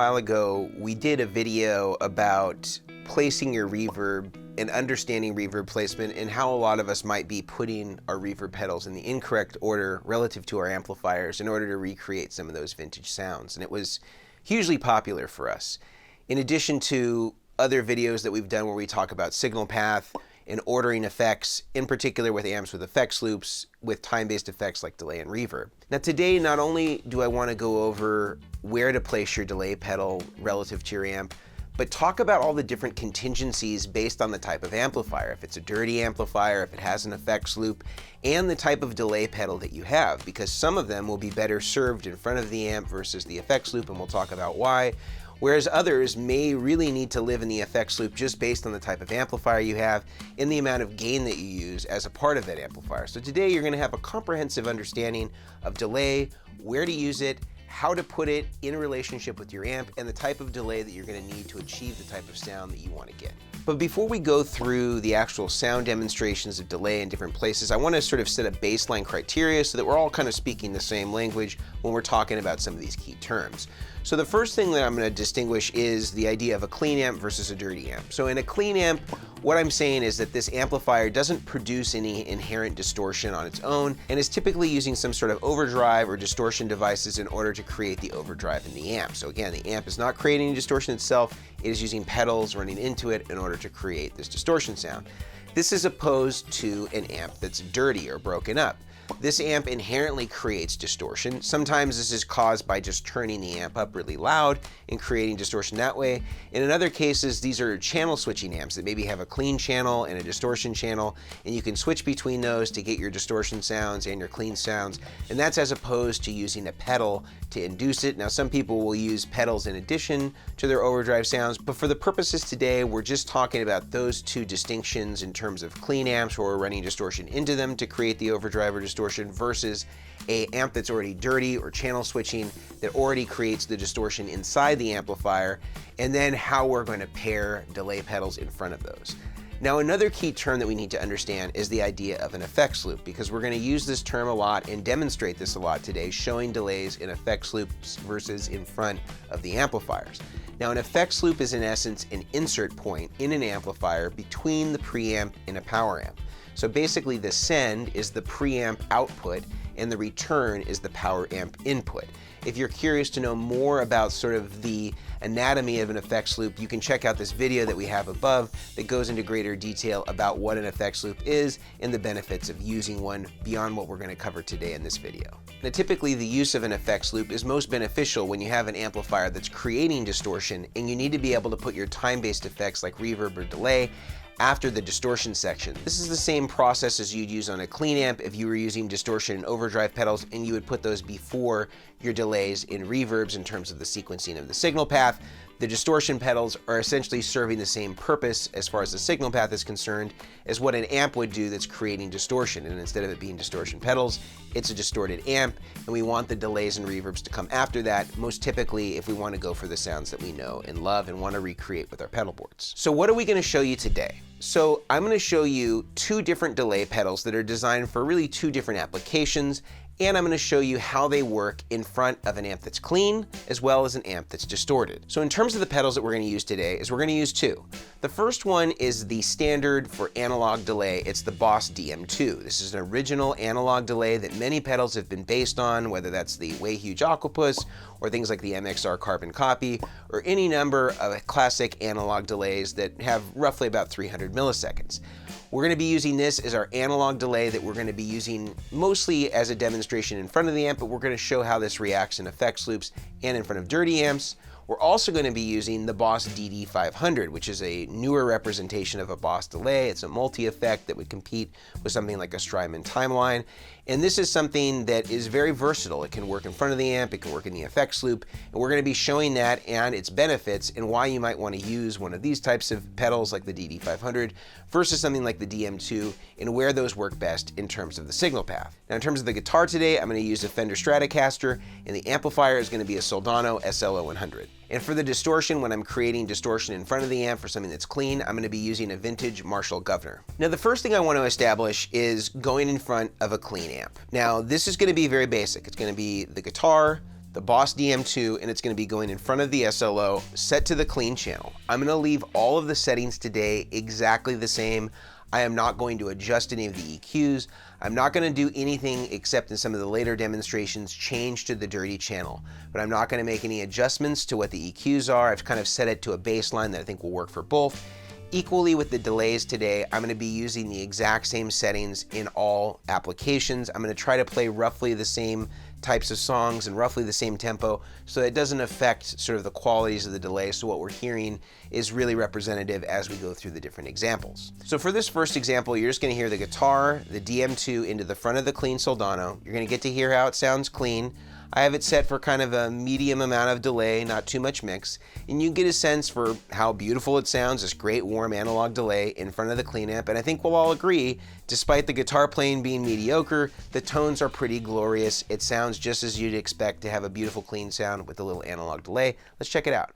while ago, we did a video about placing your reverb and understanding reverb placement and how a lot of us might be putting our reverb pedals in the incorrect order relative to our amplifiers in order to recreate some of those vintage sounds. And it was hugely popular for us. In addition to other videos that we've done where we talk about signal path and ordering effects, in particular with amps with effects loops, with time-based effects like delay and reverb. Now today, not only do I want to go over where to place your delay pedal relative to your amp, but talk about all the different contingencies based on the type of amplifier. If it's a dirty amplifier, if it has an effects loop, and the type of delay pedal that you have, because some of them will be better served in front of the amp versus the effects loop, and we'll talk about why. Whereas others may really need to live in the effects loop just based on the type of amplifier you have and the amount of gain that you use as a part of that amplifier. So today you're going to have a comprehensive understanding of delay, where to use it, how to put it in relationship with your amp, and the type of delay that you're going to need to achieve the type of sound that you want to get. But before we go through the actual sound demonstrations of delay in different places, I want to sort of set a baseline criteria so that we're all kind of speaking the same language when we're talking about some of these key terms. So the first thing that I'm going to distinguish is the idea of a clean amp versus a dirty amp. So in a clean amp, what I'm saying is that this amplifier doesn't produce any inherent distortion on its own and is typically using some sort of overdrive or distortion devices in order to create the overdrive in the amp. So again, the amp is not creating any distortion itself, it is using pedals running into it in order to create this distortion sound. This is opposed to an amp that's dirty or broken up. This amp inherently creates distortion. Sometimes this is caused by just turning the amp up really loud and creating distortion that way. And in other cases, these are channel switching amps that maybe have a clean channel and a distortion channel, and you can switch between those to get your distortion sounds and your clean sounds. And that's as opposed to using a pedal to induce it. Now, some people will use pedals in addition to their overdrive sounds, but for the purposes today, we're just talking about those two distinctions in terms of clean amps where we're running distortion into them to create the overdrive or distortion versus a amp that's already dirty or channel switching that already creates the distortion inside the amplifier, and then how we're going to pair delay pedals in front of those. Now, another key term that we need to understand is the idea of an effects loop, because we're going to use this term a lot and demonstrate this a lot today, showing delays in effects loops versus in front of the amplifiers. Now, an effects loop is in essence an insert point in an amplifier between the preamp and a power amp. So basically the send is the preamp output and the return is the power amp input. If you're curious to know more about sort of the anatomy of an effects loop, you can check out this video that we have above that goes into greater detail about what an effects loop is and the benefits of using one beyond what we're going to cover today in this video. Now, typically the use of an effects loop is most beneficial when you have an amplifier that's creating distortion and you need to be able to put your time-based effects like reverb or delay after the distortion section. This is the same process as you'd use on a clean amp if you were using distortion and overdrive pedals, and you would put those before your delays in reverbs in terms of the sequencing of the signal path. The distortion pedals are essentially serving the same purpose as far as the signal path is concerned as what an amp would do that's creating distortion. And instead of it being distortion pedals, it's a distorted amp, and we want the delays and reverbs to come after that, most typically if we want to go for the sounds that we know and love and want to recreate with our pedal boards. So what are we going to show you today? So I'm going to show you two different delay pedals that are designed for really two different applications, and I'm going to show you how they work in front of an amp that's clean as well as an amp that's distorted. So in terms of the pedals that we're going to use today is we're going to use two. The first one is the standard for analog delay. It's the Boss DM2. This is an original analog delay that many pedals have been based on, whether that's the Way Huge Octopus or things like the MXR Carbon Copy or any number of classic analog delays that have roughly about 300 milliseconds. We're going to be using this as our analog delay that we're going to be using mostly as a demonstration in front of the amp, but we're going to show how this reacts in effects loops and in front of dirty amps. We're also going to be using the Boss DD500, which is a newer representation of a Boss delay. It's a multi-effect that would compete with something like a Strymon Timeline. And this is something that is very versatile. It can work in front of the amp, it can work in the effects loop, and we're going to be showing that and its benefits and why you might want to use one of these types of pedals like the DD500 versus something like the DM2 and where those work best in terms of the signal path. Now, in terms of the guitar today, I'm going to use a Fender Stratocaster, and the amplifier is going to be a Soldano SLO100. And for the distortion, when I'm creating distortion in front of the amp for something that's clean, I'm going to be using a vintage Marshall Governor. Now, the first thing I want to establish is going in front of a clean amp. Now, this is going to be very basic. It's going to be the guitar, the Boss DM2, and it's going to be going in front of the SLO, set to the clean channel. I'm going to leave all of the settings today exactly the same. I am not going to adjust any of the EQs. I'm not going to do anything except in some of the later demonstrations change to the dirty channel, but I'm not going to make any adjustments to what the EQs are. I've kind of set it to a baseline that I think will work for both. Equally with the delays today, I'm going to be using the exact same settings in all applications. I'm going to try to play roughly the same types of songs and roughly the same tempo so that it doesn't affect sort of the qualities of the delay. So what we're hearing is really representative as we go through the different examples. So for this first example, you're just going to hear the guitar, the DM2 into the front of the clean Soldano. You're going to get to hear how it sounds clean. I have it set for kind of a medium amount of delay, not too much mix, and you get a sense for how beautiful it sounds, this great warm analog delay in front of the clean amp. And I think we'll all agree, despite the guitar playing being mediocre, the tones are pretty glorious. It sounds just as you'd expect to have a beautiful clean sound with a little analog delay. Let's check it out.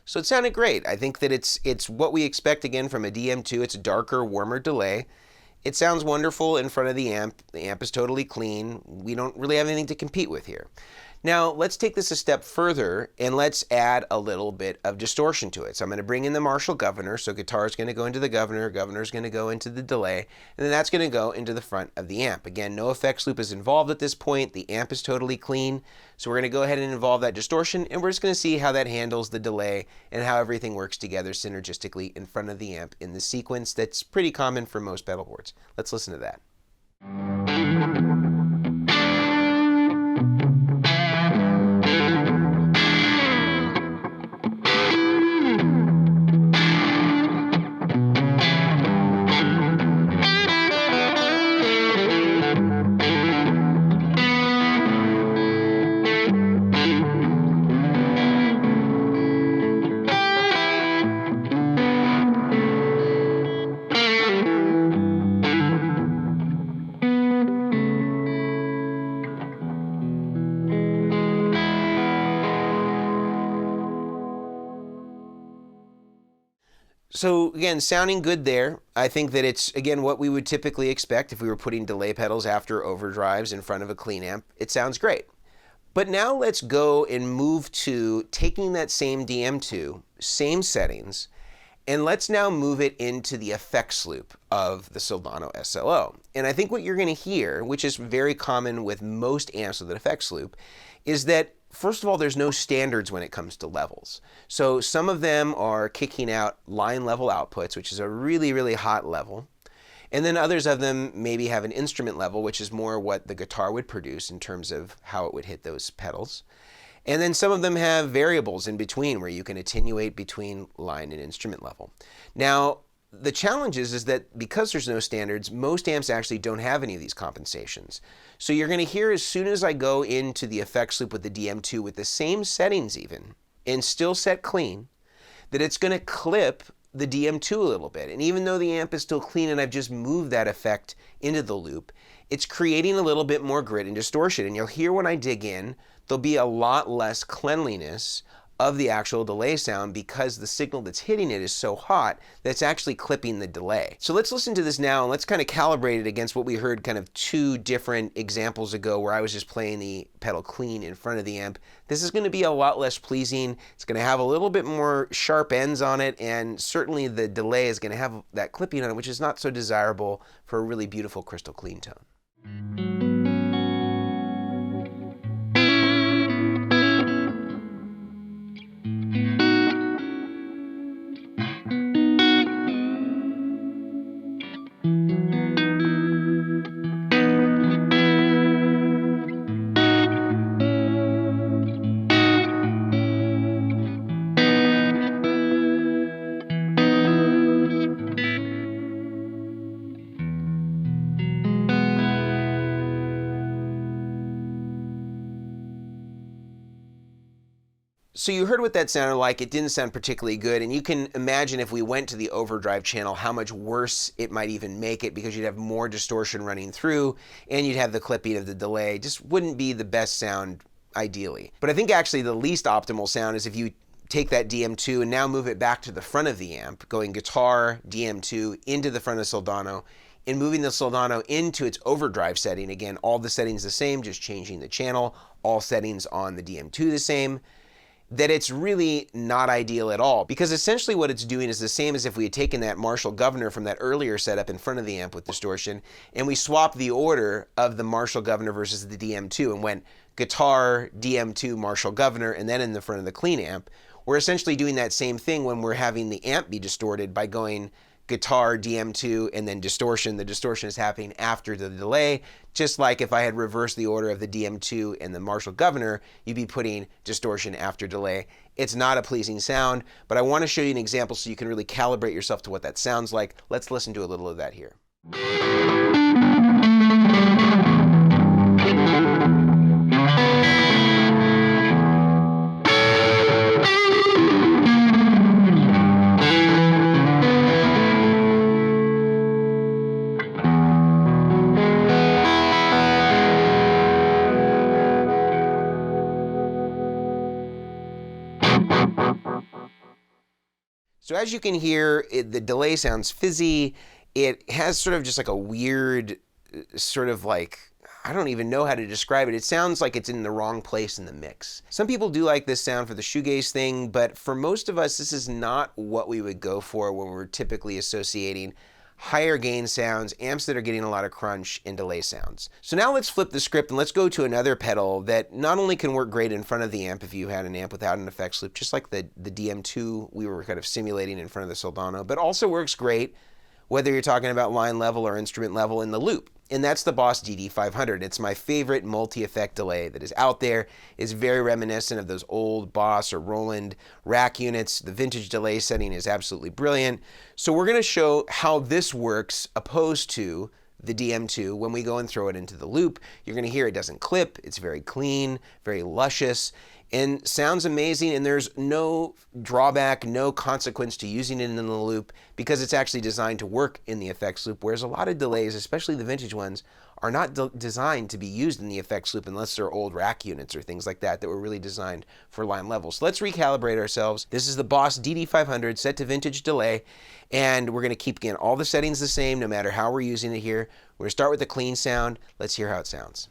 So it sounded great. I think that it's what we expect again from a DM2. It's a darker, warmer delay. It sounds wonderful in front of the amp. The amp is totally clean. We don't really have anything to compete with here. Now let's take this a step further and let's add a little bit of distortion to it. So I'm going to bring in the Marshall governor. So guitar is going to go into the governor is going to go into the delay, and then that's going to go into the front of the amp. Again, no effects loop is involved at this point. The amp is totally clean. So we're going to go ahead and involve that distortion, and we're just going to see how that handles the delay and how everything works together synergistically in front of the amp in the sequence that's pretty common for most pedal boards. Let's listen to that. So again, sounding good there. I think that it's, again, what we would typically expect if we were putting delay pedals after overdrives in front of a clean amp. It sounds great. But now let's go and move to taking that same DM2, same settings, and let's now move it into the effects loop of the Soldano SLO. And I think what you're going to hear, which is very common with most amps with an effects loop, is that first of all, there's no standards when it comes to levels. So some of them are kicking out line level outputs, which is a really, really hot level. And then others of them maybe have an instrument level, which is more what the guitar would produce in terms of how it would hit those pedals. And then some of them have variables in between where you can attenuate between line and instrument level. Now, the challenge is that because there's no standards, most amps actually don't have any of these compensations. So you're going to hear as soon as I go into the effects loop with the DM2 with the same settings even, and still set clean, that it's going to clip the DM2 a little bit. And even though the amp is still clean and I've just moved that effect into the loop, it's creating a little bit more grit and distortion. And you'll hear when I dig in, there'll be a lot less cleanliness of the actual delay sound because the signal that's hitting it is so hot that it's actually clipping the delay. So let's listen to this now and let's kind of calibrate it against what we heard kind of two different examples ago where I was just playing the pedal clean in front of the amp. This is going to be a lot less pleasing. It's going to have a little bit more sharp ends on it, and certainly the delay is going to have that clipping on it, which is not so desirable for a really beautiful crystal clean tone. So you heard what that sounded like. It didn't sound particularly good, and you can imagine if we went to the overdrive channel how much worse it might even make it, because you'd have more distortion running through and you'd have the clipping of the delay. Just wouldn't be the best sound ideally. But I think actually the least optimal sound is if you take that DM2 and now move it back to the front of the amp, going guitar, DM2 into the front of Soldano, and moving the Soldano into its overdrive setting. Again, all the settings the same, just changing the channel, all settings on the DM2 the same. That it's really not ideal at all, because essentially what it's doing is the same as if we had taken that Marshall Governor from that earlier setup in front of the amp with distortion, and we swapped the order of the Marshall Governor versus the DM2 and went guitar, DM2, Marshall Governor, and then in the front of the clean amp. We're essentially doing that same thing when we're having the amp be distorted by going guitar, DM2, and then distortion. The distortion is happening after the delay. Just like if I had reversed the order of the DM2 and the Marshall Governor, you'd be putting distortion after delay. It's not a pleasing sound, but I want to show you an example so you can really calibrate yourself to what that sounds like. Let's listen to a little of that here. So as you can hear, the delay sounds fizzy. It has sort of just like a weird sort of like, I don't even know how to describe it. It sounds like it's in the wrong place in the mix. Some people do like this sound for the shoegaze thing, but for most of us, this is not what we would go for when we're typically associating higher gain sounds, amps that are getting a lot of crunch, and delay sounds. So now let's flip the script and let's go to another pedal that not only can work great in front of the amp if you had an amp without an effects loop, just like the DM2 we were kind of simulating in front of the Soldano, but also works great whether you're talking about line level or instrument level in the loop. And that's the Boss DD500. It's my favorite multi-effect delay that is out there. It's very reminiscent of those old Boss or Roland rack units. The vintage delay setting is absolutely brilliant. So we're going to show how this works opposed to the DM2 when we go and throw it into the loop. You're going to hear it doesn't clip. It's very clean, very luscious, and sounds amazing, and there's no drawback, no consequence to using it in the loop because it's actually designed to work in the effects loop, whereas a lot of delays, especially the vintage ones, are not designed to be used in the effects loop unless they're old rack units or things like that that were really designed for line level. So let's recalibrate ourselves. This is the Boss DD500 set to vintage delay, and we're going to keep, again, all the settings the same no matter how we're using it here. We're going to start with the clean sound. Let's hear how it sounds.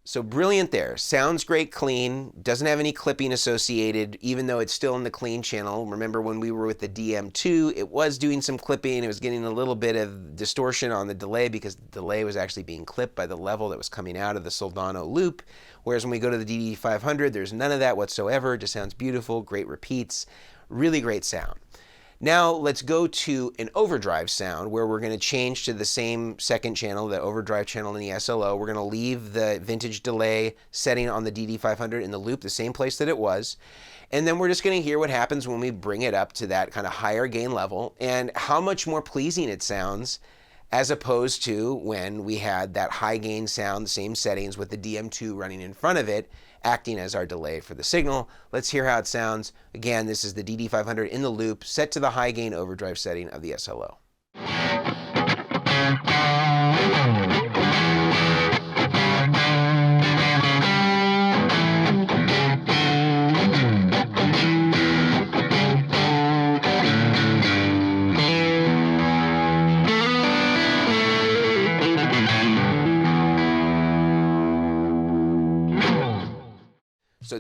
So brilliant there. Sounds great clean, doesn't have any clipping associated, even though it's still in the clean channel. Remember when we were with the DM2, it was doing some clipping. It was getting a little bit of distortion on the delay because the delay was actually being clipped by the level that was coming out of the Soldano loop. Whereas when we go to the DD500, there's none of that whatsoever. It just sounds beautiful, great repeats, really great sound. Now let's go to an overdrive sound where we're going to change to the same second channel, the overdrive channel in the SLO. We're going to leave the vintage delay setting on the DD500 in the loop, the same place that it was. And then we're just going to hear what happens when we bring it up to that kind of higher gain level and how much more pleasing it sounds as opposed to when we had that high gain sound, same settings with the DM2 running in front of it, acting as our delay for the signal. Let's hear how it sounds. Again, this is the DD500 in the loop, set to the high gain overdrive setting of the SLO.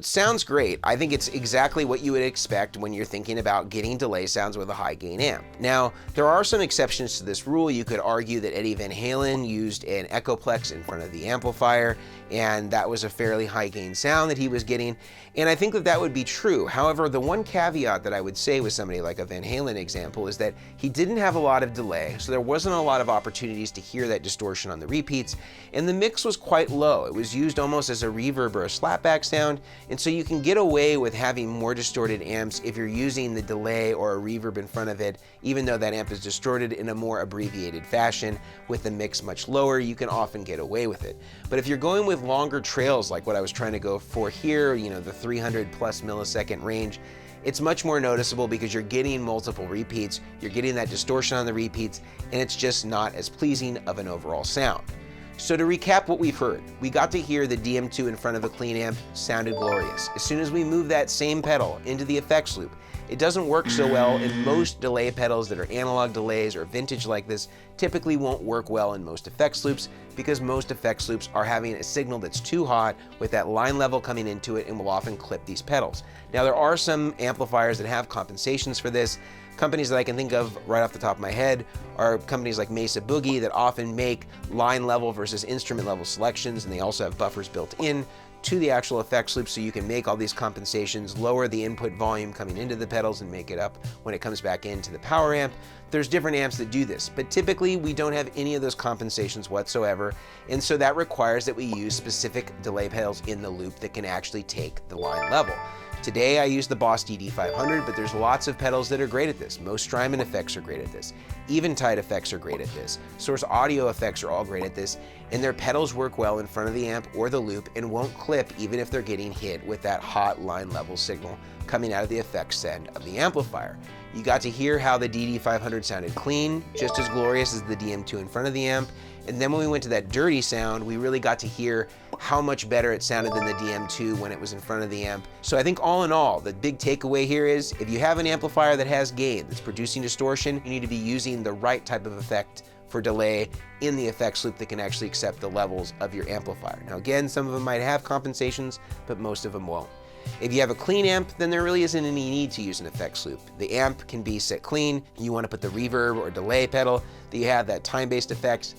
it sounds great. I think it's exactly what you would expect when you're thinking about getting delay sounds with a high gain amp. Now, there are some exceptions to this rule. You could argue that Eddie Van Halen used an Echoplex in front of the amplifier, and that was a fairly high gain sound that he was getting. And I think that that would be true. However, the one caveat that I would say with somebody like a Van Halen example is that he didn't have a lot of delay, so there wasn't a lot of opportunities to hear that distortion on the repeats, and the mix was quite low. It was used almost as a reverb or a slapback sound, and so you can get away with having more distorted amps if you're using the delay or a reverb in front of it, even though that amp is distorted in a more abbreviated fashion with the mix much lower, you can often get away with it. But if you're going with longer trails like what I was trying to go for here, you know, the 300 plus millisecond range, it's much more noticeable because you're getting multiple repeats, you're getting that distortion on the repeats, and it's just not as pleasing of an overall sound. So to recap what we've heard, we got to hear the DM2 in front of a clean amp sounded glorious. As soon as we move that same pedal into the effects loop, it doesn't work so well, and most delay pedals that are analog delays or vintage like this typically won't work well in most effects loops because most effects loops are having a signal that's too hot with that line level coming into it and will often clip these pedals. Now there are some amplifiers that have compensations for this. Companies that I can think of right off the top of my head are companies like Mesa Boogie that often make line level versus instrument level selections, and they also have buffers built in to the actual effects loop so you can make all these compensations, lower the input volume coming into the pedals and make it up when it comes back into the power amp. There's different amps that do this, but typically we don't have any of those compensations whatsoever, and so that requires that we use specific delay pedals in the loop that can actually take the line level. Today I use the Boss DD500, but there's lots of pedals that are great at this. Most Strymon effects are great at this. Eventide effects are great at this. Source Audio effects are all great at this, and their pedals work well in front of the amp or the loop and won't clip even if they're getting hit with that hot line level signal coming out of the effects end of the amplifier. You got to hear how the DD500 sounded clean, just as glorious as the DM2 in front of the amp. And then when we went to that dirty sound, we really got to hear how much better it sounded than the DM2 when it was in front of the amp. So I think all in all, the big takeaway here is if you have an amplifier that has gain, that's producing distortion, you need to be using the right type of effect for delay in the effects loop that can actually accept the levels of your amplifier. Now again, some of them might have compensations, but most of them won't. If you have a clean amp, then there really isn't any need to use an effects loop. The amp can be set clean. You want to put the reverb or delay pedal that you have, that time-based effects,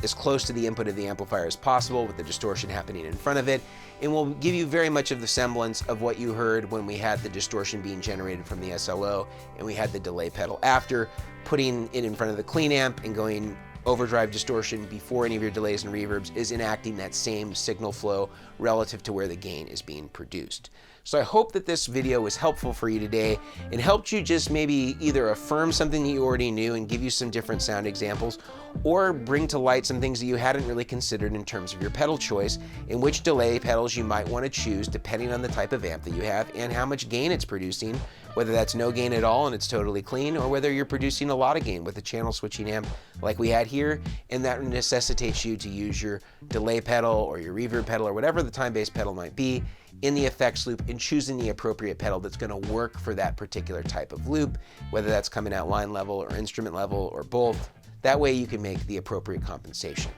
as close to the input of the amplifier as possible with the distortion happening in front of it, and will give you very much of the semblance of what you heard when we had the distortion being generated from the SLO and we had the delay pedal after, putting it in front of the clean amp and going overdrive distortion before any of your delays and reverbs is enacting that same signal flow relative to where the gain is being produced. So I hope that this video was helpful for you today and helped you just maybe either affirm something that you already knew and give you some different sound examples, or bring to light some things that you hadn't really considered in terms of your pedal choice and which delay pedals you might want to choose depending on the type of amp that you have and how much gain it's producing, whether that's no gain at all and it's totally clean, or whether you're producing a lot of gain with a channel switching amp like we had here, and that necessitates you to use your delay pedal or your reverb pedal or whatever the time-based pedal might be in the effects loop and choosing the appropriate pedal that's going to work for that particular type of loop, whether that's coming out line level or instrument level or both. That way you can make the appropriate compensation.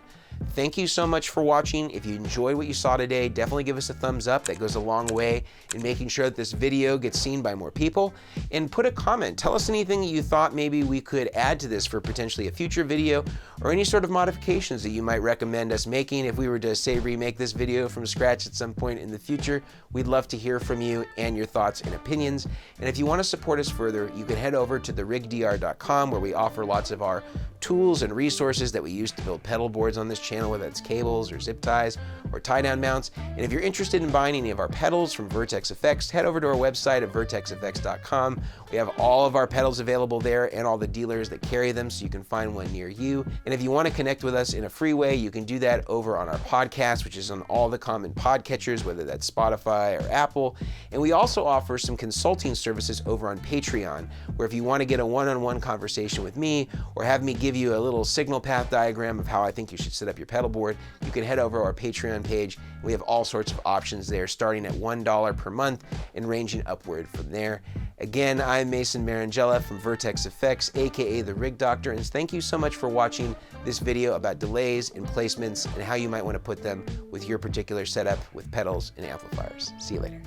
Thank you so much for watching. If you enjoyed what you saw today, definitely give us a thumbs up. That goes a long way in making sure that this video gets seen by more people. And put a comment. Tell us anything you thought maybe we could add to this for potentially a future video, or any sort of modifications that you might recommend us making. If we were to, say, remake this video from scratch at some point in the future, we'd love to hear from you and your thoughts and opinions. And if you want to support us further, you can head over to therigdr.com, where we offer lots of our tools and resources that we use to build pedal boards on this channel, whether it's cables or zip ties or tie-down mounts. And if you're interested in buying any of our pedals from Vertex Effects, head over to our website at vertexeffects.com. We have all of our pedals available there and all the dealers that carry them, so you can find one near you. And if you want to connect with us in a free way, you can do that over on our podcast, which is on all the common podcatchers, whether that's Spotify or Apple. And we also offer some consulting services over on Patreon, where if you want to get a one-on-one conversation with me or have me give you a little signal path diagram of how I think you should set up your pedal board, you can head over to our Patreon page. We have all sorts of options there, starting at $1 per month and ranging upward from there. Again, I'm Mason Marangella from Vertex Effects, aka The Rig Doctor, and thank you so much for watching this video about delays and placements and how you might want to put them with your particular setup with pedals and amplifiers. See you later.